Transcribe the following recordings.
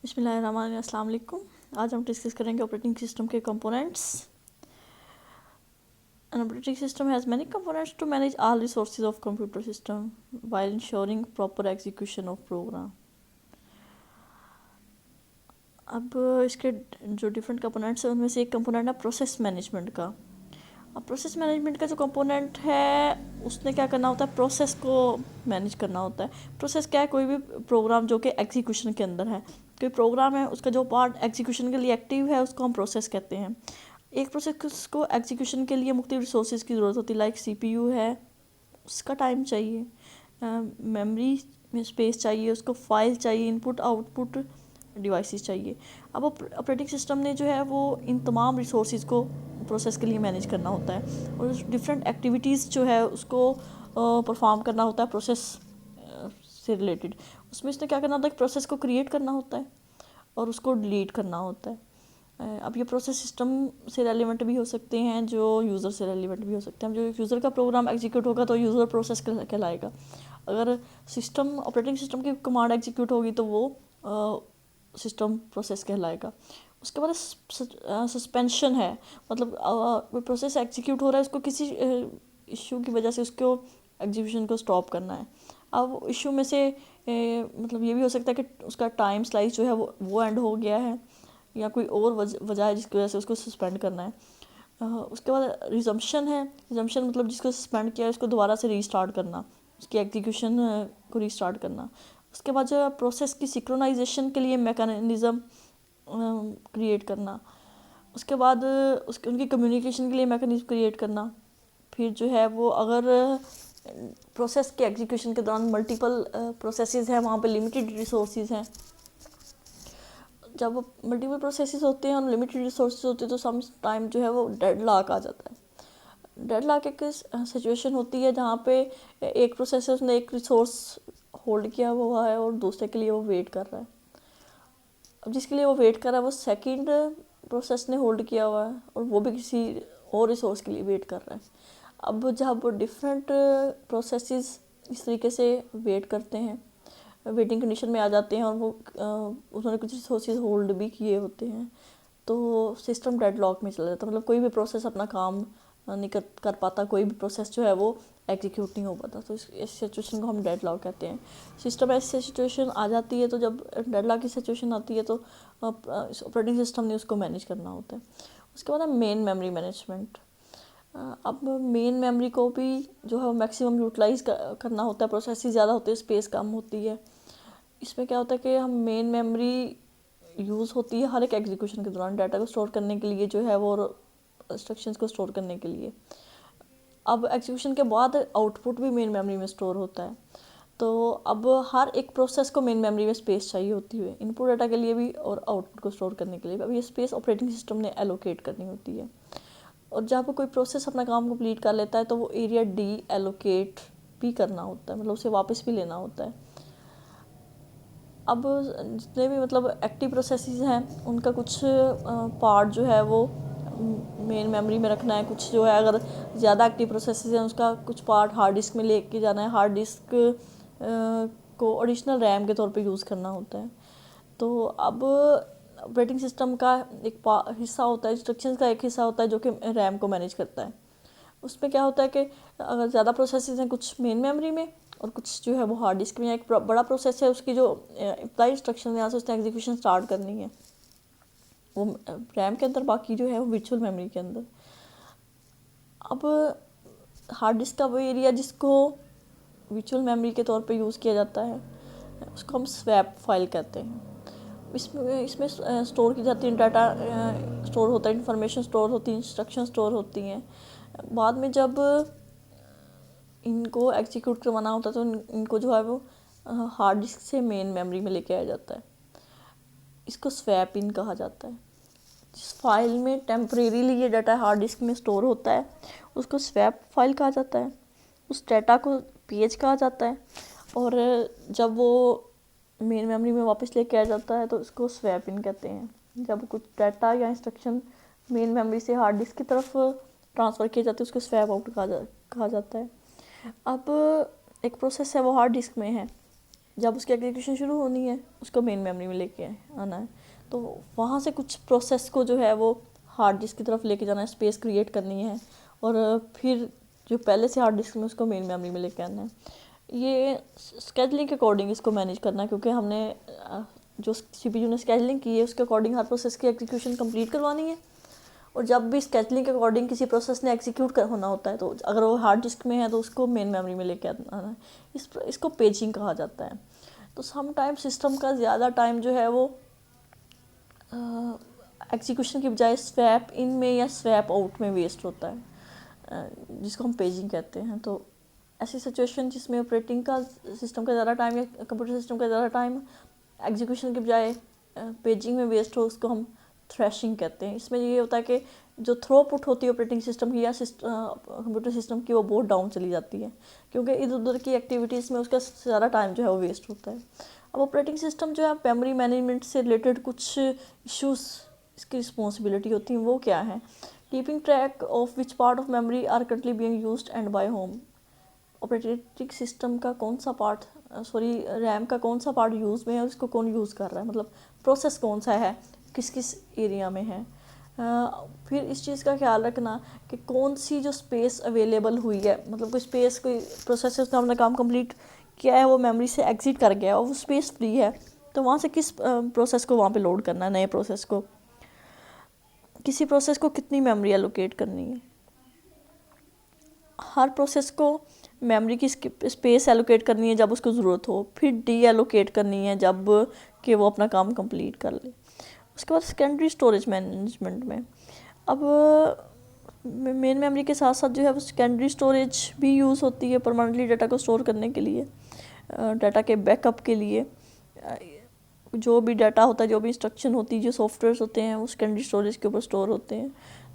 बिस्मिल्लाहिर्रहमानिर्रहीम। अस्सलाम वालेकुम। आज हम डिस्कस करेंगे ऑपरेटिंग सिस्टम के components. An operating system has many components to manage all resources of computer system while ensuring proper execution of program. अब इसके जो डिफरेंट कंपोनेंट्स हैं उनमें से एक कंपोनेंट है प्रोसेस मैनेजमेंट का। अब प्रोसेस मैनेजमेंट का जो कंपोनेंट है उसने क्या करना होता है, प्रोसेस को मैनेज करना होता है। प्रोसेस क्या है, कोई भी प्रोग्राम जो कि एग्जीक्यूशन के अंदर है, कोई प्रोग्राम है उसका जो पार्ट एग्जीक्यूशन के लिए एक्टिव है उसको हम प्रोसेस कहते हैं। एक प्रोसेस को एग्जीक्यूशन के लिए मुख्तलिफ रिसोर्सेज की ज़रूरत होती है, लाइक सीपीयू है, उसका टाइम चाहिए, मेमोरी में स्पेस चाहिए, उसको फाइल चाहिए, इनपुट आउटपुट डिवाइसेस चाहिए। अब ऑपरेटिंग सिस्टम ने जो है वो इन तमाम रिसोर्सेज को प्रोसेस के लिए मैनेज करना होता है और डिफरेंट एक्टिविटीज़ जो है उसको परफॉर्म करना होता है प्रोसेस से रिलेटेड। उसमें इसने क्या करना होता है, प्रोसेस को क्रिएट करना होता है और उसको डिलीट करना होता है। अब ये प्रोसेस सिस्टम से रेलिवेंट भी हो सकते हैं, जो यूज़र से रेलिवेंट भी हो सकते हैं। जो यूज़र का प्रोग्राम एग्जीक्यूट होगा तो यूज़र प्रोसेस कहलाएगा। अगर सिस्टम ऑपरेटिंग सिस्टम की कमांड एग्जीक्यूट होगी तो वो सिस्टम प्रोसेस कहलाएगा। उसके बाद सस्पेंशन है, मतलब कोई प्रोसेस एग्जीक्यूट हो रहा है, उसको किसी इशू की वजह से उसको एग्जीक्यूशन को स्टॉप करना है। अब इशू में से मतलब ये भी हो सकता है कि उसका टाइम स्लाइस जो है वो एंड हो गया है या कोई और वजह है जिसकी वजह से उसको सस्पेंड करना है। उसके बाद रिजम्पशन है। रिजम्पशन मतलब जिसको सस्पेंड किया है उसको दोबारा से रीस्टार्ट करना, उसकी एग्जीक्यूशन को रीस्टार्ट करना। उसके बाद जो प्रोसेस की सिंक्रोनाइजेशन के लिए मैकेनिज़्म क्रिएट करना। उसके बाद उनकी कम्युनिकेशन के लिए मैकेनिज़्म क्रिएट करना। फिर जो है वो अगर प्रोसेस के एग्जीक्यूशन के दौरान मल्टीपल प्रोसेसेस हैं, वहाँ पे लिमिटेड रिसोर्सेज हैं। जब मल्टीपल प्रोसेसेस होते हैं और लिमिटेड रिसोर्सेज होते हैं तो सम टाइम जो है वो डेडलॉक आ जाता है। डेडलॉक एक सिचुएशन होती है जहाँ पे एक प्रोसेसर ने एक रिसोर्स होल्ड किया हुआ है और दूसरे के लिए वो वेट कर रहा है। अब जिसके लिए वो वेट कर रहा है वो सेकंड प्रोसेस ने होल्ड किया हुआ है और वो भी किसी और रिसोर्स के लिए वेट कर रहा है। अब जब डिफरेंट प्रोसेसेस इस तरीके से वेट करते हैं, वेटिंग कंडीशन में आ जाते हैं और वो उन्होंने कुछ रिसोर्सेज होल्ड भी किए होते हैं, तो सिस्टम डेडलॉक में चला जाता है। मतलब कोई भी प्रोसेस अपना काम नहीं कर पाता, कोई भी प्रोसेस जो है वो एग्जीक्यूट नहीं हो पाता। तो इस सिचुएशन को हम डेडलॉक कहते हैं। सिस्टम ऐसी सिचुएशन आ जाती है, तो जब डेडलॉक की सिचुएशन आती है तो ऑपरेटिंग सिस्टम ने उसको मैनेज करना होता है। उसके बाद है मेन मेमोरी मैनेजमेंट। अब मेन मेमोरी को भी जो है मैक्सिमम यूटिलाइज करना होता है। प्रोसेस ज़्यादा होते हैं, स्पेस कम होती है। इसमें क्या होता है कि हम मेन मेमोरी यूज़ होती है हर एक एग्जीक्यूशन के दौरान डाटा को स्टोर करने के लिए जो है वो, इंस्ट्रक्शंस को स्टोर करने के लिए। अब एग्जीक्यूशन के बाद आउटपुट भी मेन मेमोरी में स्टोर होता है। तो अब हर एक प्रोसेस को मेन मेमोरी में स्पेस चाहिए होती है, इनपुट डाटा के लिए भी और आउटपुट को स्टोर करने के लिए भी। अब ये स्पेस ऑपरेटिंग सिस्टम ने एलोकेट करनी होती है। और जब कोई प्रोसेस अपना काम कंप्लीट कर लेता है तो वो एरिया डी एलोकेट भी करना होता है, मतलब उसे वापस भी लेना होता है। अब जितने भी मतलब एक्टिव प्रोसेसेस हैं उनका कुछ पार्ट जो है वो मेन मेमोरी में रखना है, कुछ जो है अगर ज़्यादा एक्टिव प्रोसेसेस हैं उसका कुछ पार्ट हार्ड डिस्क में लेके जाना है। हार्ड डिस्क को एडिशनल रैम के तौर पे यूज़ करना होता है। तो अब ऑपरेटिंग सिस्टम का एक हिस्सा होता है, इंस्ट्रक्शंस का एक हिस्सा होता है जो कि रैम को मैनेज करता है। उसमें क्या होता है कि अगर ज़्यादा प्रोसेसेस हैं कुछ मेन मेमोरी में और कुछ जो है वो हार्ड डिस्क में। एक बड़ा प्रोसेस है, उसकी जो अप्लाई इंस्ट्रक्शन है यहाँ से उसने एग्जीक्यूशन स्टार्ट करनी है वो रैम के अंदर, बाकी जो है वो वर्चुअल मेमोरी के अंदर। अब हार्ड डिस्क का वो एरिया जिसको वर्चुअल मेमोरी के तौर पे यूज़ किया जाता है उसको हम स्वैप फाइल कहते हैं। इसमें स्टोर की जाती है डाटा, स्टोर होता है, इंफॉर्मेशन स्टोर होती है, इंस्ट्रक्शन स्टोर होती हैं। बाद में जब इनको एग्जीक्यूट करवाना होता है तो इनको जो है वो हार्ड डिस्क से मेन मेमोरी में लेके आया जाता है। इसको स्वैप इन कहा जाता है। जिस फाइल में टेम्परेरीली ये डाटा हार्ड डिस्क में स्टोर होता है उसको स्वैप फाइल कहा जाता है। उस डाटा को पेज कहा जाता है और जब वो मेन मेमोरी में वापस लेके आया जाता है तो उसको स्वैप इन कहते हैं। जब कुछ डाटा या इंस्ट्रक्शन मेन मेमोरी से हार्ड डिस्क की तरफ ट्रांसफ़र किए जाते हैं उसको स्वैप आउट कहा जाता है। अब एक प्रोसेस है वो हार्ड डिस्क में है, जब उसकी एग्जीक्यूशन शुरू होनी है उसको मेन मेमोरी में लेके आना है, तो वहाँ से कुछ प्रोसेस को जो है वो हार्ड डिस्क की तरफ लेके जाना है, स्पेस क्रिएट करनी है, और फिर जो पहले से हार्ड डिस्क में उसको मेन मेमोरी में लेके आना है। ये स्केजलिंग के अकॉर्डिंग इसको मैनेज करना है, क्योंकि हमने जो CPU ने स्केजलिंग की है उसके अकॉर्डिंग हर प्रोसेस की एग्जीक्यूशन कंप्लीट करवानी है। और जब भी स्केजलिंग के अकॉर्डिंग किसी प्रोसेस ने एग्जीक्यूट होना होता है तो अगर वो हार्ड डिस्क में है तो उसको मेन मेमोरी में लेके आना है। इसको पेजिंग कहा जाता है। तो सम टाइम सिस्टम का ज़्यादा टाइम जो है वो एग्जीक्यूशन की बजाय स्वैप इन में या स्वैप आउट में वेस्ट होता है, जिसको हम पेजिंग कहते हैं। तो ऐसी सिचुएशन जिसमें ऑपरेटिंग का सिस्टम का ज़्यादा टाइम या कंप्यूटर सिस्टम का ज़्यादा टाइम एग्जीक्यूशन के बजाय पेजिंग में वेस्ट हो, उसको हम थ्रैशिंग कहते हैं। इसमें ये होता है कि जो थ्रोपुट होती है ऑपरेटिंग सिस्टम की या कंप्यूटर सिस्टम की, वो बहुत डाउन चली जाती है, क्योंकि इधर उधर की एक्टिविटीज़ में उसका ज़्यादा टाइम जो है वो वेस्ट होता है। अब ऑपरेटिंग सिस्टम जो है मेमोरी मैनेजमेंट से रिलेटेड कुछ इश्यूज़ इसकी रिस्पॉन्सिबिलिटी होती हैं। वो क्या है? Keeping track of which part of memory are currently being used and by whom. Operating system का कौन सा पार्ट, रैम का कौन सा पार्ट यूज़ में है और उसको कौन यूज़ कर रहा है, मतलब प्रोसेस कौन सा है, किस किस एरिया में है। फिर इस चीज़ का ख्याल रखना कि कौन सी जो स्पेस अवेलेबल हुई है, मतलब कोई स्पेस, कोई प्रोसेस उसने अपना काम कंप्लीट किया है, वो मेमोरी से एग्जिट कर गया और वो स्पेस फ्री है, तो वहाँ से किस प्रोसेस को वहाँ पे लोड करना है, नए प्रोसेस को, किसी प्रोसेस को कितनी मेमोरी एलोकेट करनी है। हर प्रोसेस को मेमोरी की स्पेस एलोकेट करनी है जब उसको ज़रूरत हो, फिर डी एलोकेट करनी है जब कि वो अपना काम कंप्लीट कर ले। उसके बाद सेकेंडरी स्टोरेज मैनेजमेंट में अब मेन मेमोरी के साथ साथ जो है वो सेकेंडरी स्टोरेज भी यूज़ होती है परमानेंटली डाटा को स्टोर करने के लिए, डाटा के बैकअप के लिए। जो भी डाटा होता है, जो भी इंस्ट्रक्शन होती है, जो सॉफ्टवेयर्स होते हैं वो सेकेंडरी स्टोरेज के ऊपर स्टोर होते हैं,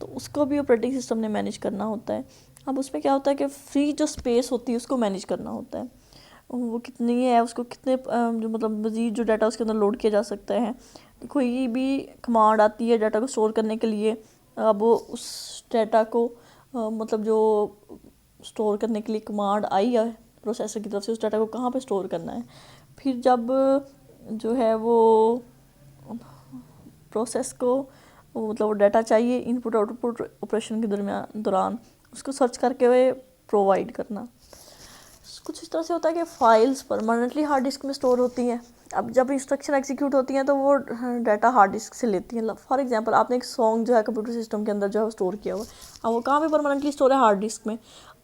तो उसको भी ऑपरेटिंग सिस्टम ने मैनेज करना होता है। अब उसमें क्या होता है कि फ्री जो स्पेस होती है उसको मैनेज करना होता है, वो कितनी है, उसको कितने जो मतलब मज़ीद जो डाटा उसके अंदर लोड किया जा सकता है। कोई भी कमांड आती है डाटा को स्टोर करने के लिए, अब उस डाटा को मतलब जो स्टोर करने के लिए कमांड आई है प्रोसेसर की तरफ से, उस डाटा को कहाँ पे स्टोर करना है। फिर जब जो है वो प्रोसेस को मतलब वो डाटा चाहिए इनपुट आउटपुट ऑपरेशन के दौरान उसको सर्च करके वे प्रोवाइड करना। कुछ इस तरह से होता है कि फ़ाइल्स परमानेंटली हार्ड डिस्क में स्टोर होती हैं। अब जब इंस्ट्रक्शन एग्जीक्यूट होती हैं तो वो डाटा हार्ड डिस्क से लेती हैं। फॉर एग्जांपल आपने एक सॉन्ग जो है कंप्यूटर सिस्टम के अंदर जो है स्टोर किया हुआ, अब वो कहाँ पे परमानेंटली स्टोर है? हार्ड डिस्क में।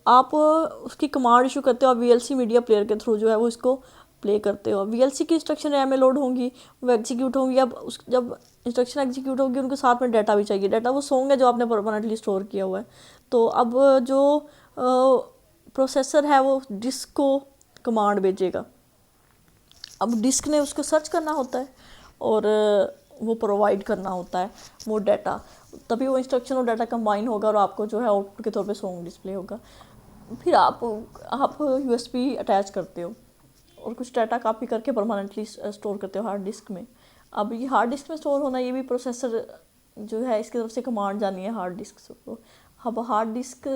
आप उसकी कमांड इशू करते हो, आप VLC मीडिया प्लेयर के थ्रू जो है वो इसको प्ले करते हो। VLC की इंस्ट्रक्शन रैम में लोड होंगी, वो एग्जीक्यूट होंगी। अब जब इंस्ट्रक्शन एग्जीक्यूट होगी उनके साथ में डाटा भी चाहिए। डाटा वो सॉन्ग है जो आपने परमानेंटली स्टोर किया हुआ है। तो अब जो प्रोसेसर है वो डिस्क को कमांड भेजेगा, अब डिस्क ने उसको सर्च करना होता है और वो प्रोवाइड करना होता है वो डाटा, तभी वो इंस्ट्रक्शन और डाटा कंबाइन होगा और आपको जो है आउटपुट के तौर पे सॉन्ग डिस्प्ले होगा। फिर आप USB अटैच करते हो और कुछ डाटा कॉपी करके परमानेंटली स्टोर करते हो हार्ड डिस्क में। अब ये हार्ड डिस्क में स्टोर होना, ये भी प्रोसेसर जो है इसकी तरफ से कमांड जानी है हार्ड डिस्क को। अब हार्ड डिस्क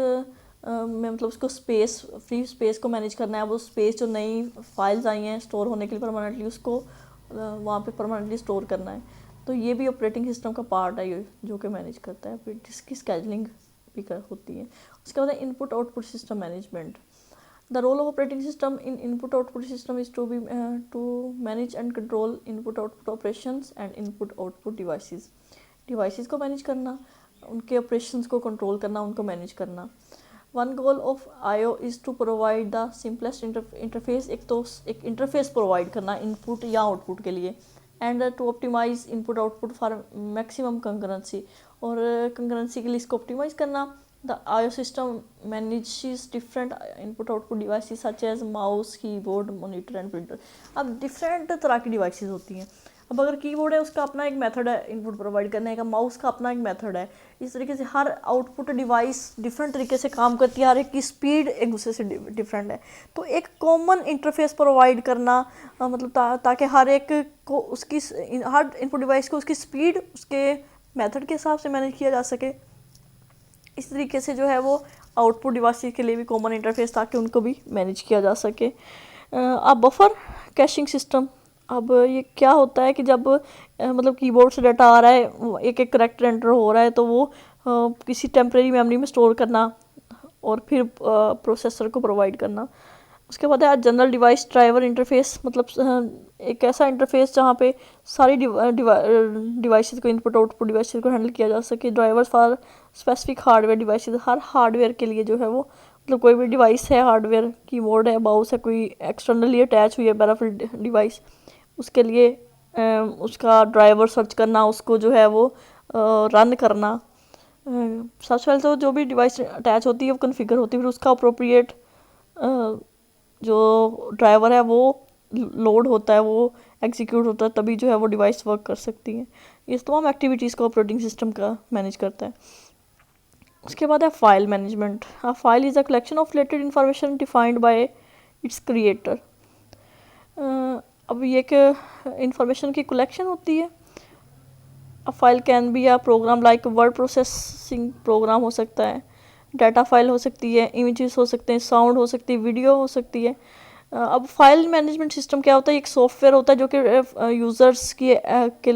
में मतलब उसको स्पेस, फ्री स्पेस को मैनेज करना है। अब वो स्पेस जो नई फाइल्स आई हैं स्टोर होने के लिए परमानेंटली, उसको वहाँ पे परमानेंटली स्टोर करना है। तो ये भी ऑपरेटिंग सिस्टम का पार्ट है जो कि मैनेज करता है। फिर डिस्क की स्केजलिंग भी होती है। उसके बाद input output system management. The role of operating system in input-output system is to manage and control input-output operations and input-output devices. Devices को manage करना, उनके operations को control करना, उनको manage करना। One goal of I/O is to provide the simplest interface। एक interface provide करना input या output के लिए, and to optimize input-output for maximum concurrency। और concurrency के लिए इसको optimize करना। The I/O system manages different input-output devices such as mouse, keyboard, monitor and printer। अब different तरह की devices होती हैं। अब अगर कीबोर्ड है उसका अपना एक मेथड है इनपुट प्रोवाइड करने का, माउस का अपना एक मेथड है। इस तरीके से हर आउटपुट डिवाइस डिफरेंट तरीके से काम करती है, हर एक की स्पीड एक दूसरे से डिफरेंट है। तो एक कॉमन इंटरफेस प्रोवाइड करना मतलब ताकि हर एक को उसकी हर इनपुट डिवाइस को उसकी स्पीड उसके मेथड के हिसाब से मैनेज किया जा सके। इस तरीके से जो है वो आउटपुट डिवाइस के लिए भी कॉमन इंटरफेस ताकि उनको भी मैनेज किया जा सके। अब बफर कैशिंग सिस्टम। अब ये क्या होता है कि जब मतलब कीबोर्ड से डाटा आ रहा है, एक एक करैक्टर एंटर हो रहा है, तो वो किसी टेम्प्रेरी मेमोरी में स्टोर करना और फिर प्रोसेसर को प्रोवाइड करना। उसके बाद है जनरल डिवाइस ड्राइवर इंटरफेस, मतलब एक ऐसा इंटरफेस जहाँ पे सारी डिवाइसेस को, इनपुट आउटपुट डिवाइसेस को हैंडल किया जा सके। Drivers for specific hardware devices, her hardware के लिए जो है वो, मतलब कोई भी डिवाइस है हार्डवेयर, कीबोर्ड है, माउस है, कोई एक्सटर्नली अटैच हुई है पैराफिल डिवाइस, उसके लिए उसका ड्राइवर सर्च करना, उसको जो है वो रन करना। सबसे पहले तो जो भी डिवाइस अटैच होती है वो कन्फिगर होती है, फिर उसका अप्रोप्रिएट जो ड्राइवर है वो लोड होता है, वो एग्जीक्यूट होता है, तभी जो है वो डिवाइस वर्क कर सकती है। इस तमाम एक्टिविटीज़ को ऑपरेटिंग सिस्टम का मैनेज करता है। उसके बाद है file management. A file is a collection of related information defined by its creator. अब ये एक इंफॉर्मेशन की कलेक्शन होती है। A file can be a program like word processing program हो सकता है, डाटा फाइल हो सकती है, इमेजेस हो सकते हैं, साउंड हो सकती है, वीडियो हो सकती है। अब फाइल मैनेजमेंट सिस्टम क्या होता है? एक सॉफ्टवेयर होता है जो कि यूज़र्स की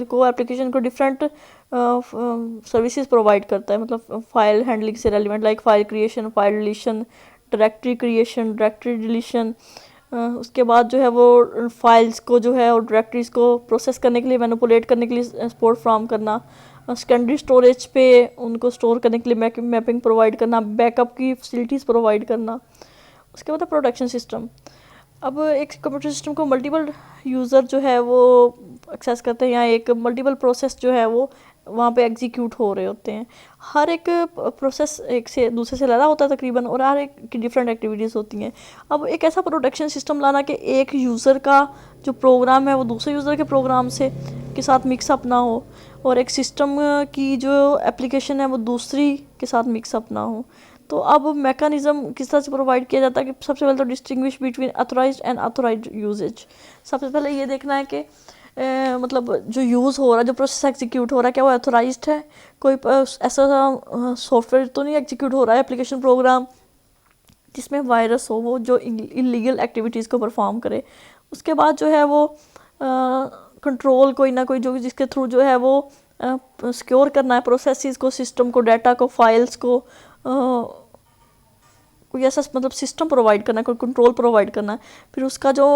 को, एप्लीकेशन को डिफरेंट सर्विसेज प्रोवाइड करता है, मतलब फाइल हैंडलिंग से relevant, like file creation, file deletion, directory creation, directory deletion. उसके बाद जो है वो फाइल्स को जो है और डायरेक्टरीज को प्रोसेस करने के लिए, मैनिपुलेट करने के लिए सपोर्ट फ्राहम करना, सेकेंडरी स्टोरेज पे उनको स्टोर करने के लिए मैपिंग प्रोवाइड करना, बैकअप की फैसिलिटीज़ प्रोवाइड करना। उसके बाद प्रोडक्शन सिस्टम। अब एक कंप्यूटर सिस्टम को मल्टीपल यूज़र जो है वो एक्सेस करते हैं, या एक मल्टीपल प्रोसेस जो है वो वहाँ पे एग्जीक्यूट हो रहे होते हैं। हर एक प्रोसेस एक से दूसरे से लड़ा होता है तकरीबन, और हर एक की डिफरेंट एक्टिविटीज़ होती हैं। अब एक ऐसा प्रोडक्शन सिस्टम लाना कि एक यूज़र का जो प्रोग्राम है वो दूसरे यूज़र के प्रोग्राम से के साथ मिक्सअप ना हो, और एक सिस्टम की जो एप्लीकेशन है वो दूसरी के साथ मिक्सअप ना हो। तो अब मैकेनिज़्म किस तरह से प्रोवाइड किया जाता है कि सबसे पहले तो distinguish between authorized and authorized usages. सबसे पहले ये देखना है कि मतलब जो यूज़ हो रहा है, जो प्रोसेस एग्जीक्यूट हो रहा है, क्या वो अथोराइज्ड है? कोई ऐसा सॉफ्टवेयर तो नहीं एग्जीक्यूट हो रहा है, एप्लीकेशन प्रोग्राम, जिसमें वायरस हो, वो जो इलीगल एक्टिविटीज़ को परफॉर्म करे। उसके बाद जो है वो कंट्रोल कोई ना कोई जो जिसके थ्रू जो है वो सिक्योर करना है प्रोसेसेस को, सिस्टम को, डाटा को, फाइल्स को, कोई ऐसा मतलब सिस्टम प्रोवाइड करना है, कोई कंट्रोल प्रोवाइड करना है। फिर उसका जो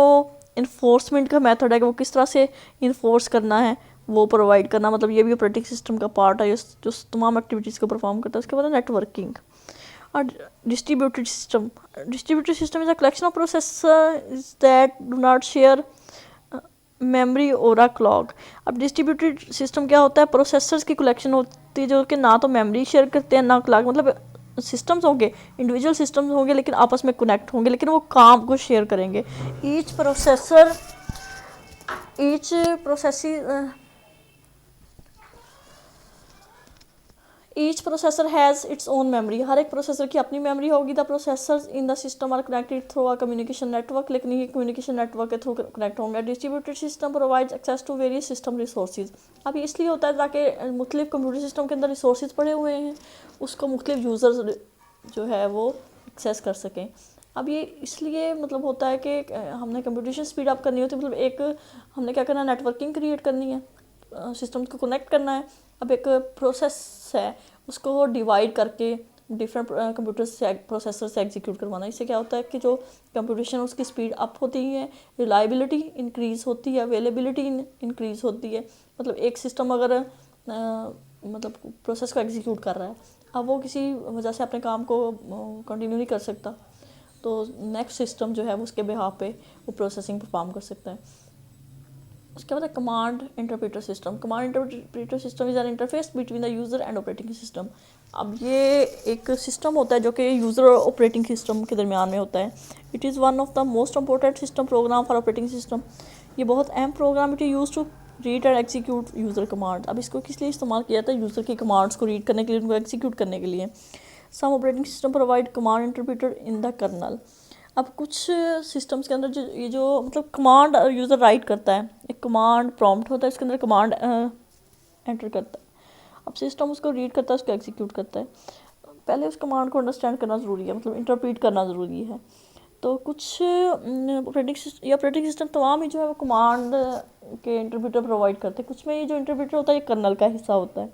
इन्फोर्समेंट का मेथड है कि वो किस तरह से इन्फोर्स करना है, वो प्रोवाइड करना, मतलब ये भी ऑपरेटिंग सिस्टम का पार्ट है जो तमाम एक्टिविटीज़ को परफॉर्म करता है। उसके बाद नेटवर्किंग और distributed system. Distributed system is a collection of processors that do not share memory और अ क्लॉक। अब डिस्ट्रीब्यूटेड सिस्टम क्या होता है? प्रोसेसर्स की कलेक्शन होती है जो कि ना तो मेमोरी शेयर करते हैं ना क्लॉक, मतलब सिस्टम्स होंगे, इंडिविजुअल सिस्टम्स होंगे, लेकिन आपस में कनेक्ट होंगे, लेकिन वो काम को शेयर करेंगे। Each processor each processing each processor has its own memory. हर एक प्रोसेसर की अपनी मेमोरी होगी। The processors in the system are connected through a communication network, लेकिन ये कम्युनिकेशन नेटवर्क के थ्रू कनेक्ट होंगे। Distributed system provides access to various system resources. अब इसलिए होता है ताकि मुख्तलिफ कंप्यूटर सिस्टम के अंदर रिसोर्सेज पड़े हुए हैं, उसको मुख्तलिफ यूज़र्स जो है वो एक्सेस कर सकें। अब ये इसलिए मतलब होता है कि हमने कंप्यूटेशन स्पीड अप करनी होती है, मतलब एक हमने क्या करना है, नेटवर्किंग क्रिएट करनी है, सिस्टम को कनेक्ट करना है। अब एक प्रोसेस है, उसको डिवाइड करके डिफरेंट कंप्यूटर से प्रोसेसर से एग्जीक्यूट करवाना। इससे क्या होता है कि जो कंप्यूटेशन उसकी स्पीड अप होती है, रिलायबिलिटी इंक्रीज़ होती है, अवेलेबिलिटी इंक्रीज़ होती है। मतलब एक सिस्टम अगर मतलब प्रोसेस को एग्जीक्यूट कर रहा है, अब वो किसी वजह से अपने काम को कंटिन्यू नहीं कर सकता, तो नेक्स्ट सिस्टम जो है वो उसके बिहाफ पे वो प्रोसेसिंग परफॉर्म कर सकता है। उसके बाद है command interpreter system. Command interpreter system is an interface between the user and operating system. अब ये एक सिस्टम होता है जो कि यूज़र और ऑपरेटिंग सिस्टम के दरमियान में होता है। It is one of the most important system program for operating system. ये बहुत अहम program, it use to read and execute user command. अब इसको किस लिए इस्तेमाल किया जाता है? यूज़र की कमांड्स को रीड करने के लिए, उनको एग्जीक्यूट करने के लिए। Some operating system provide command interpreter in the kernel. अब कुछ सिस्टम्स के अंदर जो मतलब कमांड यूज़र राइट करता है, एक कमांड प्रॉम्प्ट होता है, इसके अंदर कमांड एंटर करता है। अब सिस्टम उसको रीड करता है, उसको एग्जीक्यूट करता है। पहले उस कमांड को अंडरस्टैंड करना ज़रूरी है, मतलब इंटरप्रीट करना ज़रूरी है। तो कुछ ऑपरेटिंग सिस्टम तमाम ही जो है वो कमांड के इंटरप्रेटर प्रोवाइड करते हैं। कुछ में ये जो इंटरप्रेटर होता है ये कर्नल का हिस्सा होता है।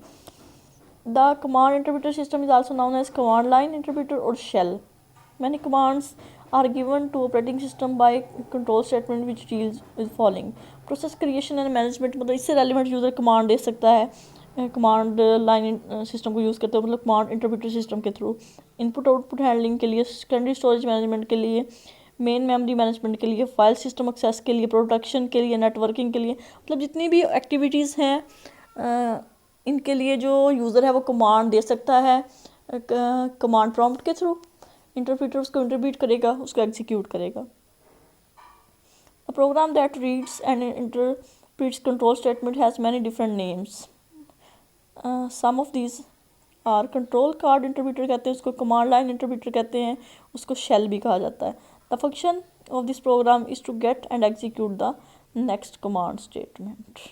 The command interpreter system is also known as command line interpreter और shell. Many commands are given to operating system by control statement which deals with following process creation and management। मतलब इससे relevant user command दे सकता है command line system को use करते हो, मतलब command interpreter system के थ्रू। इनपुट आउटपुट हैंडलिंग के लिए, सेकेंडरी स्टोरेज मैनेजमेंट के लिए, मेन मेमोरी मैनेजमेंट के लिए, फाइल सिस्टम एक्सेस के लिए, प्रोटेक्शन के लिए, नेटवर्किंग के लिए, मतलब जितनी भी एक्टिविटीज़ हैं इनके लिए जो यूज़र है वो कमांड दे सकता है कमांड प्रॉम्प्ट के थ्रू। इंटरप्रेटर उसको इंटरप्रीट करेगा, उसको एग्जीक्यूट करेगा। A program that reads and interprets control statement has many different names. Some of these are control card interpreter कहते हैं उसको, command line interpreter कहते हैं उसको, shell भी कहा जाता है। The function of this program is to get and execute the next command statement.